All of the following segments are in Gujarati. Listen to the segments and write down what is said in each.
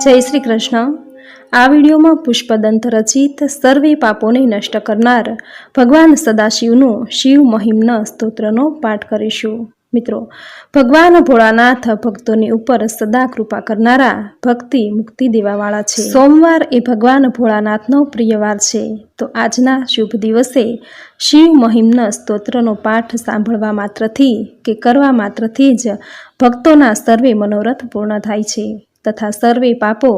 જય શ્રી કૃષ્ણ। આ વિડીયોમાં પુષ્પદંત રચિત સર્વે પાપોને નષ્ટ કરનાર ભગવાન સદાશિવનું શિવ મહિમ્ન સ્તોત્રનો પાઠ કરીશું। મિત્રો, ભગવાન ભોળાનાથ ભક્તોની ઉપર સદા કૃપા કરનારા, ભક્તિ મુક્તિ દેવાવાળા છે। સોમવાર એ ભગવાન ભોળાનાથનો પ્રિય વાર છે, તો આજના શુભ દિવસે શિવ મહિમ્ન સ્તોત્રનો પાઠ સાંભળવા માત્રથી કે કરવા માત્રથી જ ભક્તોના સર્વે મનોરથ પૂર્ણ થાય છે તથા સર્વે પાપો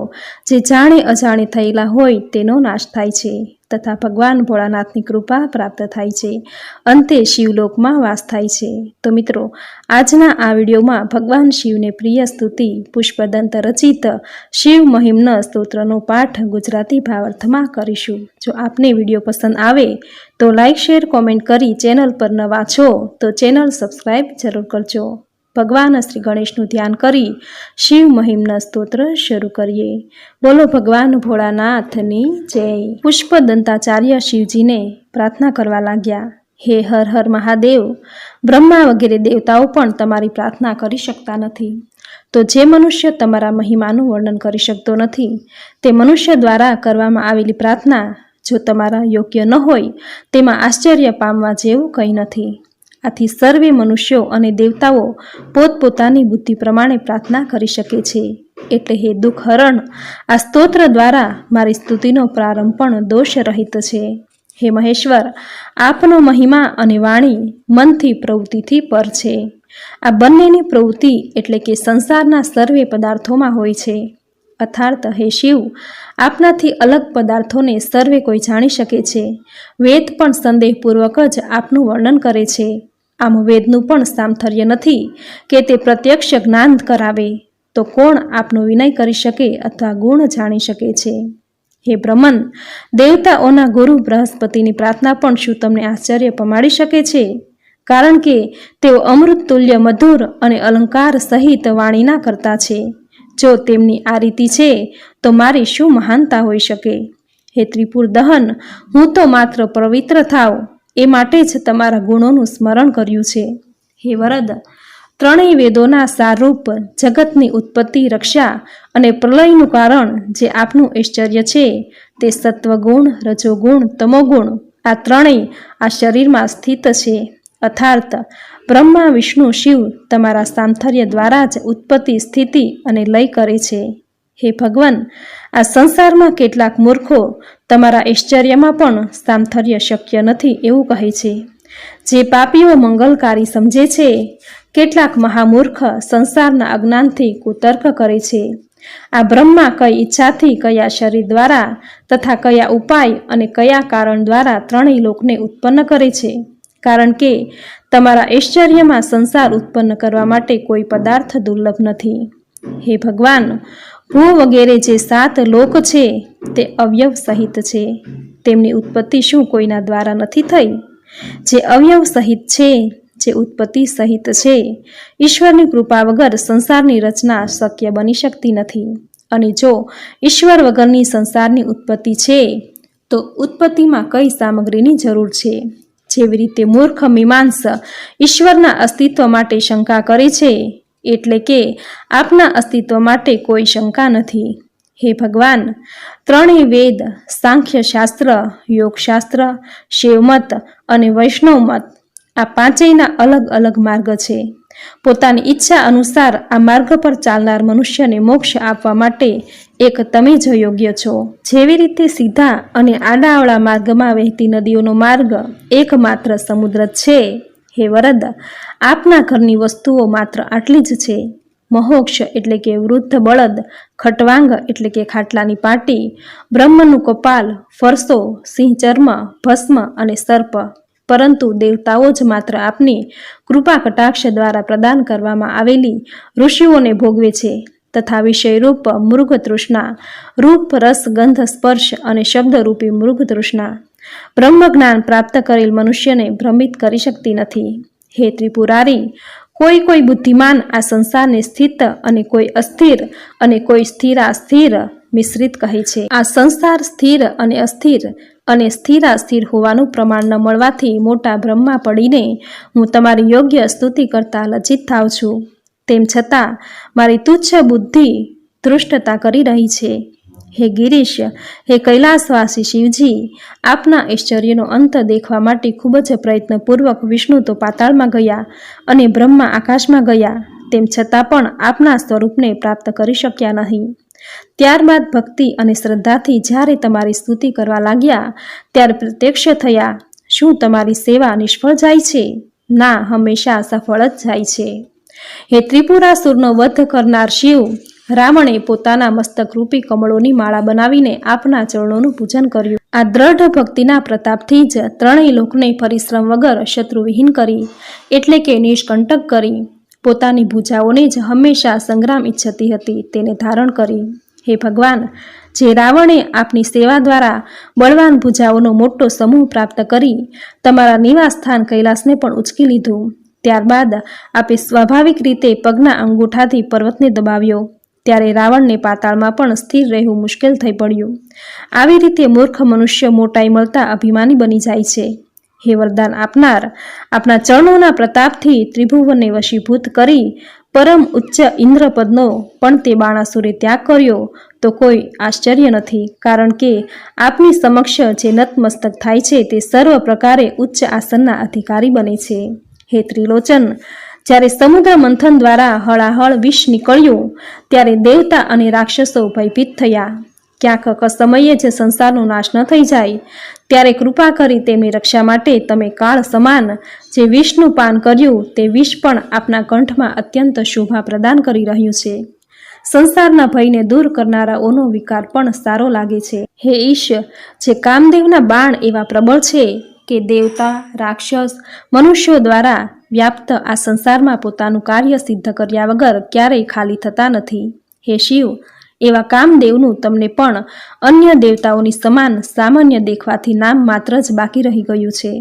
જે જાણે અજાણે થયેલા હોય તેનો નાશ થાય છે તથા ભગવાન ભોળાનાથની કૃપા પ્રાપ્ત થાય છે, અંતે શિવલોકમાં વાસ થાય છે। તો મિત્રો, આજના આ વિડીયોમાં ભગવાન શિવને પ્રિય સ્તુતિ પુષ્પદંત રચિત શિવ મહિમ્ન સ્તોત્રનો પાઠ ગુજરાતી ભાવાર્થમાં કરીશું। જો આપને વિડીયો પસંદ આવે તો લાઈક, શેર, કોમેન્ટ કરી ચેનલ પર નવા છો તો ચેનલ સબસ્ક્રાઈબ જરૂર કરજો। ભગવાન શ્રી ગણેશનું ધ્યાન કરી શિવ મહિમ્ન સ્તોત્ર શરૂ કરીએ। બોલો ભગવાન ભોળાનાથની જય। પુષ્પદંતાચાર્ય શિવજીને પ્રાર્થના કરવા લાગ્યા, હે હર હર મહાદેવ, બ્રહ્મા વગેરે દેવતાઓ પણ તમારી પ્રાર્થના કરી શકતા નથી, તો જે મનુષ્ય તમારા મહિમાનું વર્ણન કરી શકતો નથી તે મનુષ્ય દ્વારા કરવામાં આવેલી પ્રાર્થના જો તમારા યોગ્ય ન હોય તેમાં આશ્ચર્ય પામવા જેવું કંઈ નથી। આથી સર્વે મનુષ્યો અને દેવતાઓ પોતપોતાની બુદ્ધિ પ્રમાણે પ્રાર્થના કરી શકે છે। એટલે હે દુઃખહરણ, આ સ્તોત્ર દ્વારા મારી સ્તુતિનો પ્રારંભ પણ દોષ રહિત છે। હે મહેશ્વર, આપનો મહિમા અને વાણી મનથી પ્રવૃત્તિથી પર છે। આ બંનેની પ્રવૃત્તિ એટલે કે સંસારના સર્વે પદાર્થોમાં હોય છે। અર્થાત હે શિવ, આપનાથી અલગ પદાર્થોને સર્વે કોઈ જાણી શકે છે। વેદ પણ સંદેહપૂર્વક જ આપનું વર્ણન કરે છે। આમ વેદનું પણ સામર્થ્ય નથી કે તે પ્રત્યક્ષ જ્ઞાન કરાવે, તો કોણ આપનો વિનય કરી શકે અથવા ગુણ જાણી શકે છે? હે બ્રહ્મન, દેવતાઓના ગુરુ બૃહસ્પતિની પ્રાર્થના પણ શું તમને આશ્ચર્ય પમાડી શકે છે? કારણ કે તેઓ અમૃત તુલ્ય મધુર અને અલંકાર સહિત વાણીના કરતા છે। જો તેમની આ રીતિ છે તો મારી શું મહાનતા હોઈ શકે? હે ત્રિપુર દહન, હું તો માત્ર પવિત્ર થાવ એ માટે જ તમારા ગુણોનું સ્મરણ કર્યું છે। હે વરદ, ત્રણેય વેદોના સારરૂપ જગતની ઉત્પત્તિ, રક્ષા અને પ્રલયનું કારણ જે આપનું ઐશ્વર્ય છે તે સત્વગુણ, રજોગુણ, તમોગુણ આ ત્રણેય આ શરીરમાં સ્થિત છે। અર્થાત બ્રહ્મા, વિષ્ણુ, શિવ તમારા સામર્થ્ય દ્વારા જ ઉત્પત્તિ, સ્થિતિ અને લય કરે છે। હે ભગવાન, આ સંસારમાં કેટલાક મૂર્ખો તમારા ઐશ્વર્યમાં પણ સામર્થ્ય શક્ય નથી એવું કહે છે, જે પાપીઓ મંગલકારી સમજે છે। કેટલાક મહામૂર્ખ સંસારના અજ્ઞાનથી કુતર્ક કરે છે। આ બ્રહ્મા કઈ ઈચ્છાથી, કયા શરીર દ્વારા તથા કયા ઉપાય અને કયા કારણ દ્વારા ત્રણેય લોકને ઉત્પન્ન કરે છે? કારણ કે તમારા ઐશ્વર્યમાં સંસાર ઉત્પન્ન કરવા માટે કોઈ પદાર્થ દુર્લભ નથી। હે ભગવાન, ભૂ વગેરે જે 7 લોક છે તે અવયવ સહિત છે, તેમની ઉત્પત્તિ શું કોઈના દ્વારા નથી થઈ? જે અવયવ સહિત છે, જે ઉત્પત્તિ સહિત છે, ઈશ્વરની કૃપા વગર સંસારની રચના શક્ય બની શકતી નથી। અને જો ઈશ્વર વગરની સંસારની ઉત્પત્તિ છે તો ઉત્પત્તિમાં કઈ સામગ્રીની જરૂર છે? જેવી રીતે મૂર્ખ મીમાંસ ઈશ્વરના અસ્તિત્વ માટે શંકા કરે છે, એટલે કે આપના અસ્તિત્વ માટે કોઈ શંકા નથી। હે ભગવાન, ત્રણેય વેદ, સાંખ્ય શાસ્ત્ર, યોગશાસ્ત્ર, શૈવમત અને વૈષ્ણવમત આ પાંચેયના અલગ અલગ માર્ગ છે। પોતાની ઈચ્છા અનુસાર આ માર્ગ પર ચાલનાર મનુષ્યને મોક્ષ આપવા માટે એક તમે જ યોગ્ય છો। જેવી રીતે સીધા અને આડાઅવળા માર્ગમાં વહેતી નદીઓનો માર્ગ એકમાત્ર સમુદ્ર છે, હે વરદ, આપના ઘરની વસ્તુઓ માત્ર આટલી જ છે। મહોક્ષ એટલે કે વૃદ્ધ બળદ, ખટવાંગ એટલે કે ખાટલાની પાટી, બ્રહ્મનું કપાલ, ફરસો, સિંહ ચર્મ, ભસ્મ અને સર્પ, પરંતુ દેવતાઓ જ માત્ર આપની કૃપા કટાક્ષ દ્વારા પ્રદાન કરવામાં આવેલી ઋષિઓને ભોગવે છે તથા વિષયરૂપ મૃગ તૃષ્ણા, રૂપ, રસ, ગંધ, સ્પર્શ અને શબ્દરૂપી મૃગ તૃષ્ણા બ્રહ્મ જ્ઞાન પ્રાપ્ત કરેલ મનુષ્યને ભ્રમિત કરી શકતી નથી। હે ત્રિપુરારી, કોઈ બુદ્ધિમાન આ સંસારને સ્થિત અને કોઈ અસ્થિર અને કોઈ સ્થિરાસ્થિર મિશ્રિત કહે છે। આ સંસાર સ્થિર અને અસ્થિર અને સ્થિરાસ્થિર હોવાનું પ્રમાણ ન મળવાથી મોટા ભ્રમમાં પડીને હું તમારી યોગ્ય સ્તુતિ કરતા લજ્જિત થાવ છું। તેમ છતાં મારી તુચ્છ બુદ્ધિ ધૃષ્ટતા કરી રહી છે. હે ગિરીશ, હે કૈલાસવાસી શિવજી, આપના ઐશ્વર્યનો અંત દેખવા માટે ખૂબ જ પ્રયત્નપૂર્વક વિષ્ણુ તો પાતાળમાં ગયા અને બ્રહ્મા આકાશમાં ગયા, તેમ છતાં પણ આપના સ્વરૂપને પ્રાપ્ત કરી શક્યા નહીં. ત્યારબાદ ભક્તિ અને શ્રદ્ધાથી જ્યારે તમારી સ્તુતિ કરવા લાગ્યા ત્યારે પ્રત્યક્ષ થયા. શું તમારી સેવા નિષ્ફળ જાય છે? ના, હંમેશા સફળ જ જાય છે. હે ત્રિપુરાસુરનો વધ કરનાર શિવ, રાવણે પોતાના મસ્તકરૂપી કમળોની માળા બનાવીને આપના ચરણોનું પૂજન કર્યું. આ દ્રઢ ભક્તિના પ્રતાપથી જ ત્રણેય લોકને પરિશ્રમ વગર શત્રુવિહીન કરી, એટલે કે નિષ્કંટક કરી. પોતાની ભુજાઓને જ હંમેશા સંગ્રામ ઈચ્છતી હતી તેને ધારણ કરી. હે ભગવાન, જે રાવણે આપની સેવા દ્વારા બળવાન ભુજાઓનો મોટો સમૂહ પ્રાપ્ત કરી તમારા નિવાસ સ્થાન કૈલાસને પણ ઉચકી લીધું, ત્યારબાદ આપે સ્વાભાવિક રીતે પગના અંગૂઠાથી પર્વતને દબાવ્યો, ત્યારે રાવણને પાતાળમાં પણ સ્થિર રહેવું મુશ્કેલ થઈ પડ્યું. આવી રીતે મૂર્ખ મનુષ્ય મોટાઈ મળતા અભિમાની બની જાય છે. હે વરદાન આપનાર, આપના ચરણોના પ્રતાપથી ત્રિભુવનને વશીભૂત કરી પરમ ઉચ્ચ ઇન્દ્રપદનો પણ તે બાણાસુરે ત્યાગ કર્યો તો કોઈ આશ્ચર્ય નથી, કારણ કે આપની સમક્ષ જે નતમસ્તક થાય છે તે સર્વ પ્રકારે ઉચ્ચ આસનના અધિકારી બને છે. હે ત્રિલોચન, જ્યારે સમુદ્ર મંથન દ્વારા હળાહળ વિષ નીકળ્યું ત્યારે દેવતા અને રાક્ષસો ભયભીત થયા. ક્યાંક સમયે જ સંસારનો નાશ ન થઈ જાય ત્યારે કૃપા કરી તેમની રક્ષા માટે તમે કાળ સમાન જે વિષનું પાન કર્યું તે વિષ પણ આપના કંઠમાં અત્યંત શોભા પ્રદાન કરી રહ્યું છે. સંસારના ભયને દૂર કરનારાઓનો વિકાર પણ સારો લાગે છે. હે ઈશ, જે કામદેવના બાણ એવા પ્રબળ છે કે દેવતા, રાક્ષસ, મનુષ્યો દ્વારા વ્યાપ્ત આ સંસારમાં પોતાનું કાર્ય સિદ્ધ કર્યા વગર ક્યારેય ખાલી થતા નથી. હે શિવ, એવા કામદેવનું તમને પણ અન્ય દેવતાઓની સમાન સામાન્ય દેખવાથી નામ માત્ર જ બાકી રહી ગયું છે.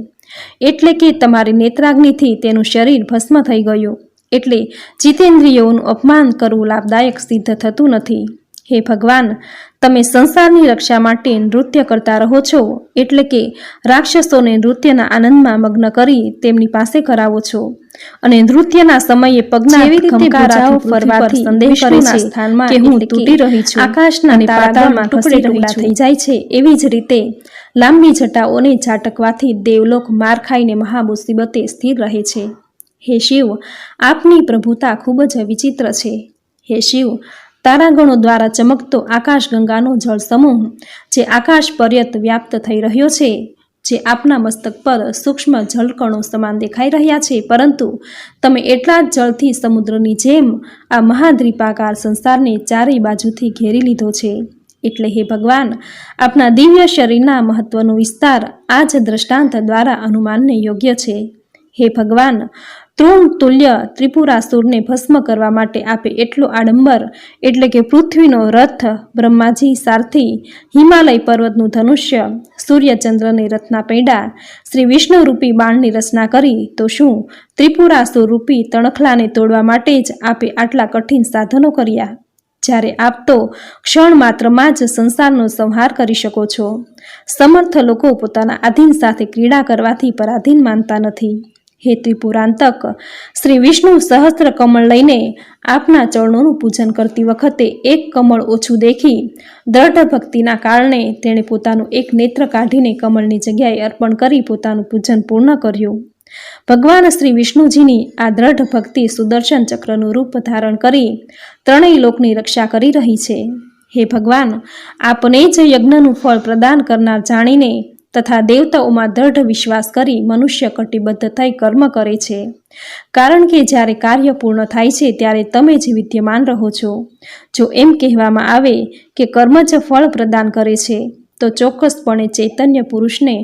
એટલે કે તમારી નેત્રાગ્નિથી તેનું શરીર ભસ્મ થઈ ગયું. એટલે જીતેન્દ્રિયોનું અપમાન કરવું લાભદાયક સિદ્ધ થતું નથી. હે ભગવાન, તમે સંસારની રક્ષા માટે નૃત્ય કરતા રહો છો, એટલે કે રાક્ષસોને નૃત્યના આનંદમાં મગ્ન કરી તેમની પાસે કરાવો છો અને નૃત્યના સમયે પગના ખમકારાઓ ફરવાથી સંદેહ કરે છે કે હું તૂટી રહી છું, આકાશના અને પાતાળમાં ખસી ટુકડા થઈ જાય છે. એવી જ રીતે લાંબી જટાઓને ઝાટકવાથી દેવલોક માર ખાઈને મહા મુસીબતે સ્થિર રહે છે. હે શિવ, આપની પ્રભુતા ખૂબ જ વિચિત્ર છે. હે શિવ, તારાગણો દ્વારા ચમકતો આકાશ ગંગાનો જળ સમૂહ જે આકાશ પર્યંત વ્યાપ્ત થઈ રહ્યો છે, જે આપના મસ્તક પર સૂક્ષ્મ જળકણો સમાન દેખાઈ રહ્યા છે, પરંતુ તમે એટલા જ જળથી સમુદ્રની જેમ આ મહાદ્વીપાકાર સંસારને ચારેય બાજુથી ઘેરી લીધો છે. એટલે હે ભગવાન, આપના દિવ્ય શરીરના મહત્વનો વિસ્તાર આ જ દ્રષ્ટાંત દ્વારા અનુમાનને યોગ્ય છે. હે ભગવાન, તૃણ તુલ્ય ત્રિપુરાસુરને ભસ્મ કરવા માટે આપે એટલો આડંબર, એટલે કે પૃથ્વીનો રથ, બ્રહ્માજી સારથી, હિમાલય પર્વતનું ધનુષ્ય, સૂર્યચંદ્રને રથના પૈડા, શ્રી વિષ્ણુ રૂપી બાણની રચના કરી, તો શું ત્રિપુરાસુર રૂપી તણખલાને તોડવા માટે જ આપે આટલા કઠિન સાધનો કર્યા, જ્યારે આપ તો ક્ષણ માત્રમાં જ સંસારનો સંહાર કરી શકો છો. સમર્થ લોકો પોતાના આધીન સાથે ક્રીડા કરવાથી પરાધીન માનતા નથી. હે ત્રિપુરાંતક, શ્રી વિષ્ણુ સહસ્ત્ર કમળ લઈને આપના ચરણોનું પૂજન કરતી વખતે એક કમળ ઓછું દેખી દ્રઢ ભક્તિના કારણે તેણે પોતાનું એક નેત્ર કાઢીને કમળની જગ્યાએ અર્પણ કરી પોતાનું પૂજન પૂર્ણ કર્યું. ભગવાન શ્રી વિષ્ણુજીની આ દ્રઢ ભક્તિ સુદર્શન ચક્રનું રૂપ ધારણ કરી ત્રણેય લોકની રક્ષા કરી રહી છે. હે ભગવાન, આપને જ યજ્ઞનું ફળ પ્રદાન કરનાર જાણીને તથા દેવતાઓમાં દ્રઢ વિશ્વાસ કરી મનુષ્ય કટિબદ્ધ થઈ કર્મ કરે છે, કારણ કે જ્યારે કાર્ય પૂર્ણ થાય છે ત્યારે તમે જ વિદ્યમાન રહો છો. જો એમ કહેવામાં આવે કે કર્મ જ ફળ પ્રદાન કરે છે, તો ચોક્કસપણે ચૈતન્ય પુરુષને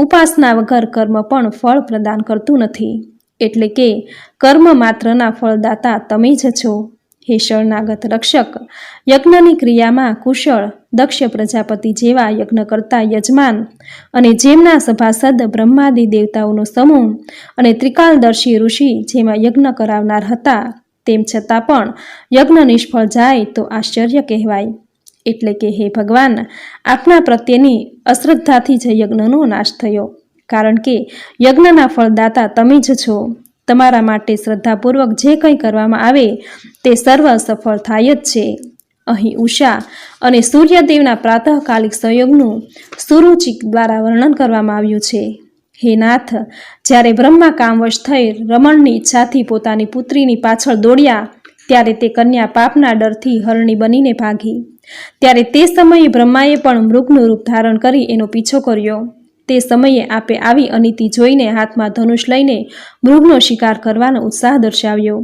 ઉપાસના વગર કર્મ પણ ફળ પ્રદાન કરતું નથી. એટલે કે કર્મ માત્રના ફળદાતા તમે જ છો. હે શરણાગત રક્ષક, યજ્ઞની ક્રિયામાં કુશળ દક્ષ પ્રજાપતિ જેવા યજ્ઞ કરતા યજમાન અને જેમના સભાસદ બ્રહ્માદિ દેવતાઓનો સમૂહ અને ત્રિકાલદર્શી ઋષિ જેમાં યજ્ઞ કરાવનાર હતા, તેમ છતાં પણ યજ્ઞ નિષ્ફળ જાય તો આશ્ચર્ય કહેવાય. એટલે કે હે ભગવાન, આપના પ્રત્યેની અશ્રદ્ધાથી જ યજ્ઞનો નાશ થયો, કારણ કે યજ્ઞના ફળદાતા તમે જ છો. તમારા માટે શ્રદ્ધાપૂર્વક જે કંઈ કરવામાં આવે તે સર્વ સફળ થાય જ છે. અહીં ઉષા અને સૂર્યદેવના પ્રાતઃકાલિક સંયોગનું સુરુચિક દ્વારા વર્ણન કરવામાં આવ્યું છે. હે નાથ, જ્યારે બ્રહ્મા કામવશ થઈ રમણની ઈચ્છાથી પોતાની પુત્રીની પાછળ દોડ્યા, ત્યારે તે કન્યા પાપના ડરથી હરણી બનીને ભાગી. ત્યારે તે સમયે બ્રહ્માએ પણ મૃગનું રૂપ ધારણ કરી એનો પીછો કર્યો. તે સમયે આપે આવી અનીતિ જોઈને હાથમાં ધનુષ લઈને મૃગનો શિકાર કરવાનો ઉત્સાહ દર્શાવ્યો.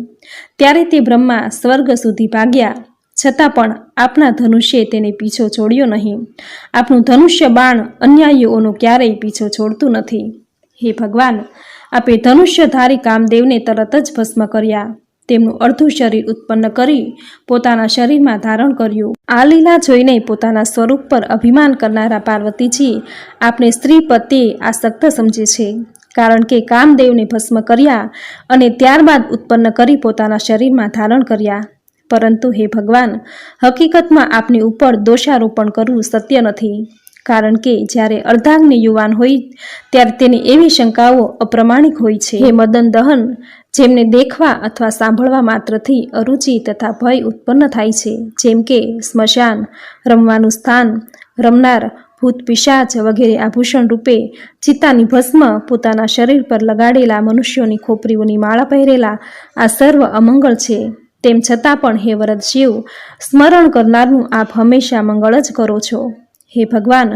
ત્યારે તે બ્રહ્મા સ્વર્ગ સુધી ભાગ્યા, છતાં પણ આપના ધનુષ્યે તેને પીછો છોડ્યો નહીં. આપનું ધનુષ્ય બાણ અન્યાયીઓનો ક્યારેય પીછો છોડતું નથી. હે ભગવાન, આપે ધનુષ્યધારી કામદેવને તરત જ ભસ્મ કર્યા. તેમનું અડધું શરીર ઉત્પન્ન કરી પોતાના શરીરમાં ધારણ કર્યું. આ લીલા જોઈને પોતાના સ્વરૂપ પર અભિમાન કરનારા પાર્વતીજી આપને સ્ત્રી પ્રત્યે આસક્ત સમજે છે, કારણ કે કામદેવને ભસ્મ કર્યા અને ત્યારબાદ ઉત્પન્ન કરી પોતાના શરીરમાં ધારણ કર્યા. પરંતુ હે ભગવાન, હકીકતમાં આપની ઉપર દોષારોપણ કરવું સત્ય નથી, કારણ કે જ્યારે અર્ધાંગની યુવાન હોય ત્યારે તેની એવી શંકાઓ અપ્રમાણિક હોય છે. હે મદન દહન, જેમને દેખવા અથવા સાંભળવા માત્રથી અરુચિ તથા ભય ઉત્પન્ન થાય છે, જેમ કે સ્મશાન, રમવાનું સ્થાન, રમનાર, ભૂત પિશાચ વગેરે આભૂષણ રૂપે ચિત્તાની ભસ્મ, પોતાના શરીર પર લગાડેલા મનુષ્યોની ખોપરીઓની માળા પહેરેલા આ સર્વ અમંગળ છે. તેમ છતાં પણ હે વરદ શિવ, સ્મરણ કરનારનું આપ હંમેશા મંગળ જ કરો છો. હે ભગવાન,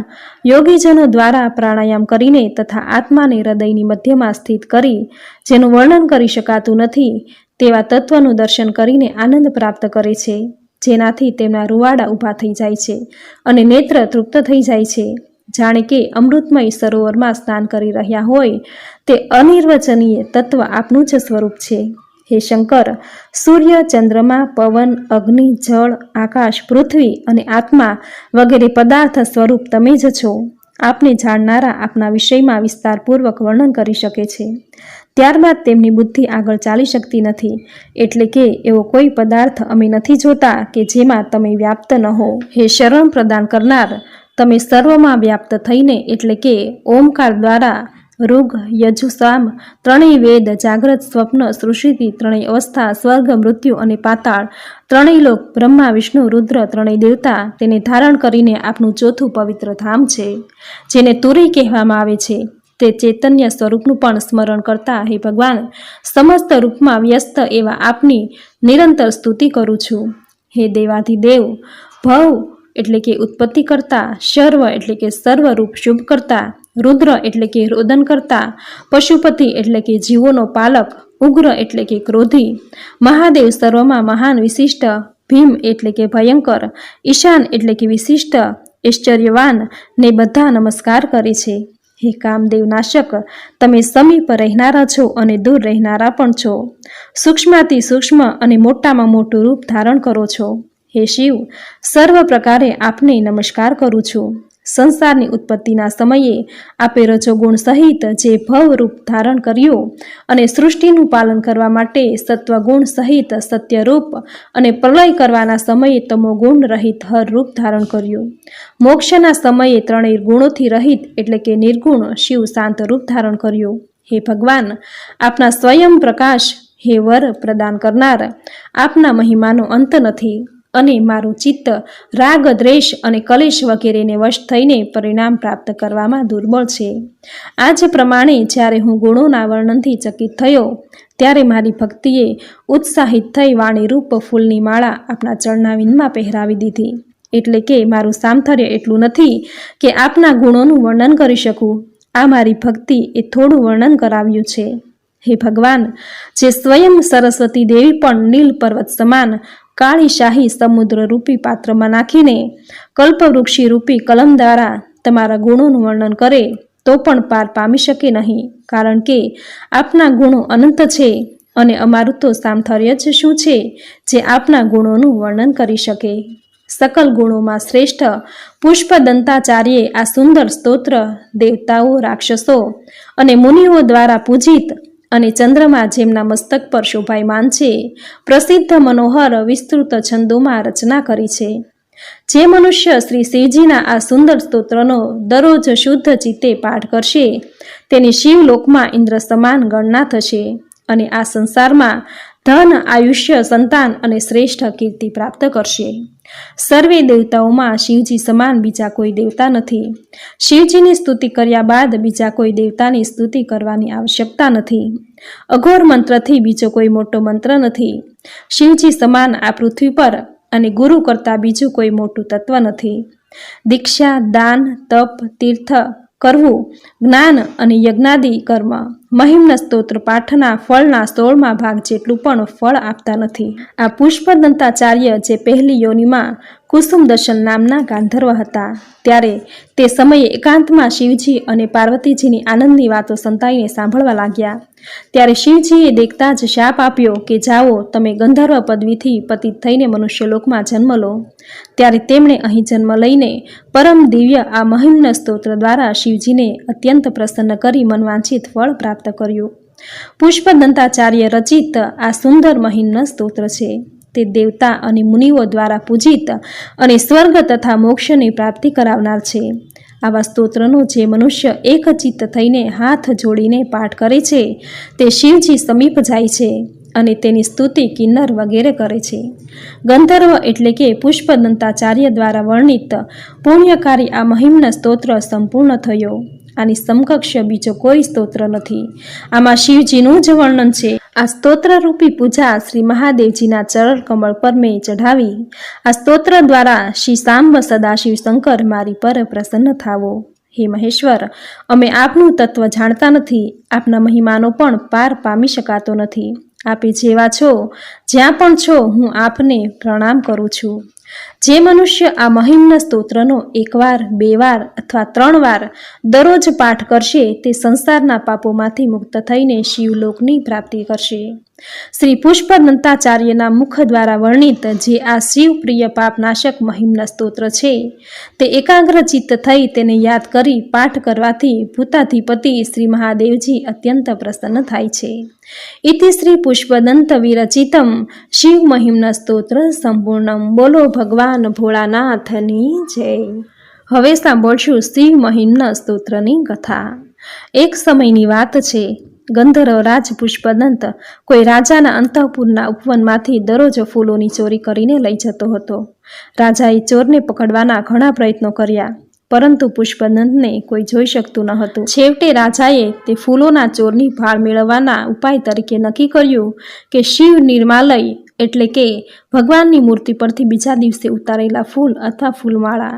યોગીજનો દ્વારા પ્રાણાયામ કરીને તથા આત્માને હૃદયની મધ્યમાં સ્થિત કરી જેનું વર્ણન કરી શકાતું નથી તેવા તત્વનું દર્શન કરીને આનંદ પ્રાપ્ત કરે છે, જેનાથી તેમના રૂવાડા ઊભા થઈ જાય છે અને નેત્ર તૃપ્ત થઈ જાય છે, જાણે કે અમૃતમય સરોવરમાં સ્નાન કરી રહ્યા હોય. તે અનિર્વચનીય તત્વ આપનું જ સ્વરૂપ છે. હે શંકર, સૂર્ય, ચંદ્રમા, પવન, અગ્નિ, જળ, આકાશ, પૃથ્વી અને આત્મા વગેરે પદાર્થ સ્વરૂપ તમે જ છો. આપને જાણનારા આપના વિષયમાં વિસ્તારપૂર્વક વર્ણન કરી શકે છે, ત્યારબાદ તેમની બુદ્ધિ આગળ ચાલી શકતી નથી. એટલે કે એવો કોઈ પદાર્થ અમે નથી જોતા કે જેમાં તમે વ્યાપ્ત ન હો. હે શરણ પ્રદાન કરનાર, તમે સર્વમાં વ્યાપ્ત થઈને એટલે કે ઓમકાર દ્વારા ઋગ, યજુ, સામ ત્રણેય વેદ, જાગ્રત, સ્વપ્ન, સૃષ્ટિ ત્રણેય અવસ્થા, સ્વર્ગ, મૃત્યુ અને પાતાળ ત્રણેય લોક, બ્રહ્મા, વિષ્ણુ, રુદ્ર ત્રણેય દેવતા તેને ધારણ કરીને આપનું ચોથું પવિત્ર ધામ છે, જેને તુરી કહેવામાં આવે છે, તે ચૈતન્ય સ્વરૂપનું પણ સ્મરણ કરતા હે ભગવાન, સમસ્ત રૂપમાં વ્યસ્ત એવા આપની નિરંતર સ્તુતિ કરું છું. હે દેવાધિદેવ, ભવ એટલે કે ઉત્પત્તિ કરતા, શર્વ એટલે કે સર્વરૂપ શુભ કરતા, રુદ્ર એટલે કે રોદન કરતા, પશુપતિ એટલે કે જીવોનો પાલક, ઉગ્ર એટલે કે ક્રોધી, મહાદેવ સર્વમાં મહાન વિશિષ્ટ, ભીમ એટલે કે ભયંકર, ઈશાન એટલે કે વિશિષ્ટ, ઐશ્વર્યવાન ને બધા નમસ્કાર કરે છે. હે કામદેવ નાશક, તમે સમીપ રહેનારા છો અને દૂર રહેનારા પણ છો. સૂક્ષ્માતિ સૂક્ષ્મ અને મોટામાં મોટું રૂપ ધારણ કરો છો. હે શિવ, સર્વ પ્રકારે આપને નમસ્કાર કરું છું. સંસારની ઉત્પત્તિના સમયે આપે રજોગુણ સહિત જે ભવ રૂપ ધારણ કર્યું અને સૃષ્ટિનું પાલન કરવા માટે સત્વગુણ સહિત સત્યરૂપ અને પ્રલય કરવાના સમયે તમોગુણ રહિત હર રૂપ ધારણ કર્યું. મોક્ષના સમયે ત્રણેય ગુણોથી રહિત એટલે કે નિર્ગુણ શિવ શાંત રૂપ ધારણ કર્યું. હે ભગવાન, આપના સ્વયં પ્રકાશ, હે વર પ્રદાન કરનાર, આપના મહિમાનો અંત નથી અને મારું ચિત્ત રાગ, દ્વેષ અને કલેશ વગેરેને વશ થઈને પરિણામ પ્રાપ્ત કરવામાં દુર્બળ છે. આ જ પ્રમાણે જ્યારે હું ગુણોના વર્ણનથી ચકિત થયો ત્યારે મારી ભક્તિએ ઉત્સાહિત થઈ વાણીરૂપ ફૂલની માળા આપના ચરણાવિંદમાં પહેરાવી દીધી. એટલે કે મારું સામથર્ય એટલું નથી કે આપના ગુણોનું વર્ણન કરી શકું. આ મારી ભક્તિ એ થોડું વર્ણન કરાવ્યું છે. હે ભગવાન, જે સ્વયં સરસ્વતી દેવી પણ નીલ પર્વત સમાન કાળી શાહી સમુદ્ર રૂપી પાત્રમાં નાખીને કલ્પવૃક્ષી રૂપી કલમ દ્વારા તમારા ગુણોનું વર્ણન કરે તો પણ પાર પામી શકે નહીં, કારણ કે આપના ગુણો અનંત છે અને અમારું તો સામથર્ય જ શું છે જે આપના ગુણોનું વર્ણન કરી શકે. સકલ ગુણોમાં શ્રેષ્ઠ પુષ્પદંતાચાર્યે આ સુંદર સ્તોત્ર દેવતાઓ, રાક્ષસો અને મુનિઓ દ્વારા પૂજિત અને ચંદ્રમા જેમના મસ્તક પર શોભાયમાન છે પ્રસિદ્ધ મનોહર વિસ્તૃત છંદોમાં રચના કરી છે. જે મનુષ્ય શ્રી શિવજીના આ સુંદર સ્તોત્રનો દરરોજ શુદ્ધ ચિત્તે પાઠ કરશે તેની શિવલોકમાં ઇન્દ્ર સમાન ગણના થશે અને આ સંસારમાં ધન, આયુષ્ય, સંતાન અને શ્રેષ્ઠ કીર્તિ પ્રાપ્ત કરશે. સર્વે દેવતાઓમાં શિવજી સમાન બીજા કોઈ દેવતા નથી. શિવજીની સ્તુતિ કર્યા બાદ બીજા કોઈ દેવતાની સ્તુતિ કરવાની આવશ્યકતા નથી. અઘોર મંત્રથી બીજો કોઈ મોટો મંત્ર નથી. શિવજી સમાન આ પૃથ્વી પર અને ગુરુ કરતાં બીજું કોઈ મોટું તત્વ નથી. દીક્ષા, દાન, તપ, તીર્થ કરવું, જ્ઞાન અને યજ્ઞાદિ કર્મ મહિમ્ન સ્તોત્ર પાઠના ફળના 16મા ભાગ જેટલું પણ ફળ આપતા નથી. આ પુષ્પદંતાચાર્ય જે પહેલી યોનિમાં કુસુમદશન નામના ગાંધર્વ હતા, ત્યારે તે સમયે એકાંતમાં શિવજી અને પાર્વતીજીની આનંદની વાતો સંતાઈને સાંભળવા લાગ્યા. ત્યારે શિવજીએ દેખતા જ શાપ આપ્યો કે જાઓ, તમે ગંધર્વ પદવીથી પતિત થઈને મનુષ્યલોકમાં જન્મ લો. ત્યારે તેમણે અહીં જન્મ લઈને પરમ દિવ્ય આ મહિમ્ન સ્તોત્ર દ્વારા શિવજીને અત્યંત પ્રસન્ન કરી મનવાંછિત ફળ પ્રાપ્ત કર્યું. પુષ્પદંતાચાર્ય રચિત આ સુંદર મહિમ્ન સ્તોત્ર છે. તે દેવતા અને મુનિઓ દ્વારા પૂજિત અને સ્વર્ગ તથા મોક્ષની પ્રાપ્તિ કરાવનાર છે. આવા સ્તોત્રનો જે મનુષ્ય એકચિત્ત થઈને હાથ જોડીને પાઠ કરે છે, તે શિવજી સમીપ જાય છે અને તેની સ્તુતિ કિન્નર વગેરે કરે છે. ગંધર્વ એટલે કે પુષ્પદંતાચાર્ય દ્વારા વર્ણિત પુણ્યકારી આ મહિમ્ન સ્તોત્ર સંપૂર્ણ થયો. આની સમકક્ષ બીજો કોઈ સ્તોત્ર નથી. આમાં શિવજીનું જ વર્ણન છે. આ સ્તોત્ર રૂપી પૂજા શ્રી મહાદેવજીના ચરણ કમળ પર મેં ચઢાવી. આ સ્તોત્ર દ્વારા શ્રી સાંબ સદાશિવ શંકર મારી પર પ્રસન્ન થાવો. હે મહેશ્વર, અમે આપનું તત્વ જાણતા નથી. આપના મહિમાનો પણ પાર પામી શકાતો નથી. આપે જેવા છો, જ્યાં પણ છો, હું આપને પ્રણામ કરું છું. જે મનુષ્ય આ મહિમ્ન સ્તોત્રનો 1 વાર, 2 વાર અથવા 3 વાર દરરોજ પાઠ કરશે, તે સંસારના પાપોમાંથી મુક્ત થઈને શિવલોકની પ્રાપ્તિ કરશે. શ્રી પુષ્પદંતાચાર્યના મુખ દ્વારા વર્ણિત જે આ શિવપ્રિય પાપનાશક મહિમ્ન સ્તોત્ર છે, તે એકાગ્ર ચિત્ત થઈ તેને યાદ કરી પાઠ કરવાથી ભૂતાધિપતિ શ્રી મહાદેવજી અત્યંત પ્રસન્ન થાય છે. ઇતિ શ્રી પુષ્પદંત વિરચિતમ શિવ મહિમ્ન સ્તોત્ર સંપૂર્ણમ. બોલો ભગવાન ભોળાનાથની જય. હવે સાંભળશું શિવ મહિમ્ન સ્તોત્રની કથા. એક સમયની વાત છે. ગંધર્વ રાજ પુષ્પદંત કોઈ રાજાના અંતઃપુરના ઉપવનમાંથી દરરોજ ફૂલોની ચોરી કરીને લઈ જતો હતો. રાજાએ ચોરને પકડવાના ઘણા પ્રયત્નો કર્યા, પરંતુ પુષ્પદંતને કોઈ જોઈ શકતું ન હતું. છેવટે રાજાએ તે ફૂલોના ચોરની ભાળ મેળવવાના ઉપાય તરીકે નક્કી કર્યું કે શિવ નિર્માલય એટલે કે ભગવાનની મૂર્તિ પરથી બીજા દિવસે ઉતારેલા ફૂલ અથવા ફૂલમાળા,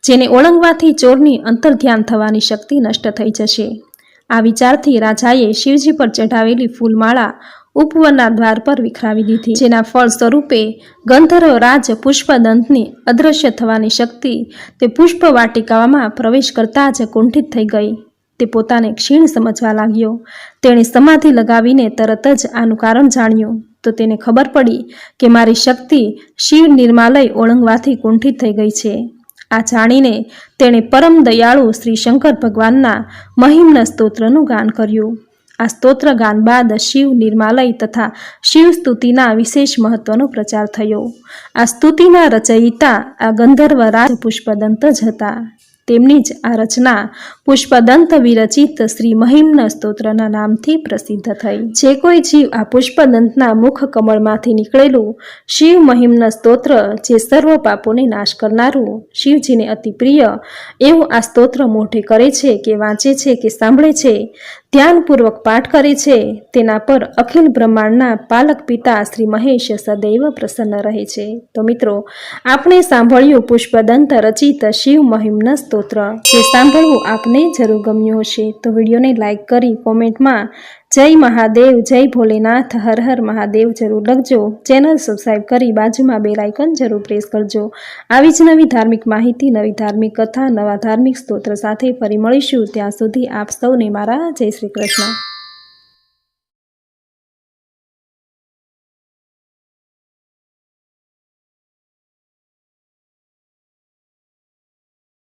જેને ઓળંગવાથી ચોરની અંતર્ધ્યાન થવાની શક્તિ નષ્ટ થઈ જશે. આ વિચારથી રાજાએ શિવજી પર ચઢાવેલી ફૂલમાળા ઉપવનના દ્વાર પર વિખરાવી દીધી, જેના ફળ સ્વરૂપે ગંધર્વ રાજ પુષ્પદંતની અદૃશ્ય થવાની શક્તિ તે પુષ્પ વાટિકામાં પ્રવેશ કરતા જ કુંઠિત થઈ ગઈ. તે પોતાને ક્ષીણ સમજવા લાગ્યો. તેણે સમાધિ લગાવીને તરત જ આનું કારણ જાણ્યું તો તેને ખબર પડી કે મારી શક્તિ શિવ નિર્માલય ઓળંગવાથી કુંઠિત થઈ ગઈ છે. આ જાણીને તેણે પરમ દયાળુ શ્રી શંકર ભગવાનના મહિમ્ન સ્તોત્રનું ગાન કર્યું. આ સ્તોત્ર ગાન બાદ શિવ નિર્માલય તથા શિવ સ્તુતિના વિશેષ મહત્વનો પ્રચાર થયો. આ સ્તુતિના રચયિતા આ ગંધર્વ રાજ પુષ્પદંત જ હતા. તેમની જ આ રચના પુષ્પદંત વિરચિત શ્રી મહિમ્ન સ્તોત્રના નામથી પ્રસિદ્ધ થઈ. જે કોઈ જીવ આ પુષ્પદંતના મુખ કમળમાંથી નીકળેલું શિવ મહિમ્ન સ્તોત્ર, જે સર્વ પાપોને નાશ કરનારું, શિવજીને અતિ પ્રિય એવું આ સ્તોત્ર મોઢે કરે છે કે વાંચે છે કે સાંભળે છે, ધ્યાનપૂર્વક પાઠ કરે છે, તેના પર અખિલ બ્રહ્માંડના પાલક પિતા શ્રી મહેશ સદૈવ પ્રસન્ન રહે છે. તો મિત્રો, આપણે સાંભળ્યું પુષ્પદંત રચિત શિવ મહિમ્ન સ્તોત્ર. જે સાંભળવું આપને જરૂર ગમ્યું હશે તો વિડીયોને લાઈક કરી કોમેન્ટમાં જય મહાદેવ, જય ભોલેનાથ, હર હર મહાદેવ જરૂર લખજો. ચેનલ સબસ્ક્રાઈબ કરી બાજુમાં બેલ આઇકન જરૂર પ્રેસ કરજો. આવી જ નવી ધાર્મિક માહિતી, નવી ધાર્મિક કથા, નવા ધાર્મિક સ્તોત્ર સાથે ફરી મળીશું. ત્યાં સુધી આપ સૌને મારા જય શ્રી કૃષ્ણ.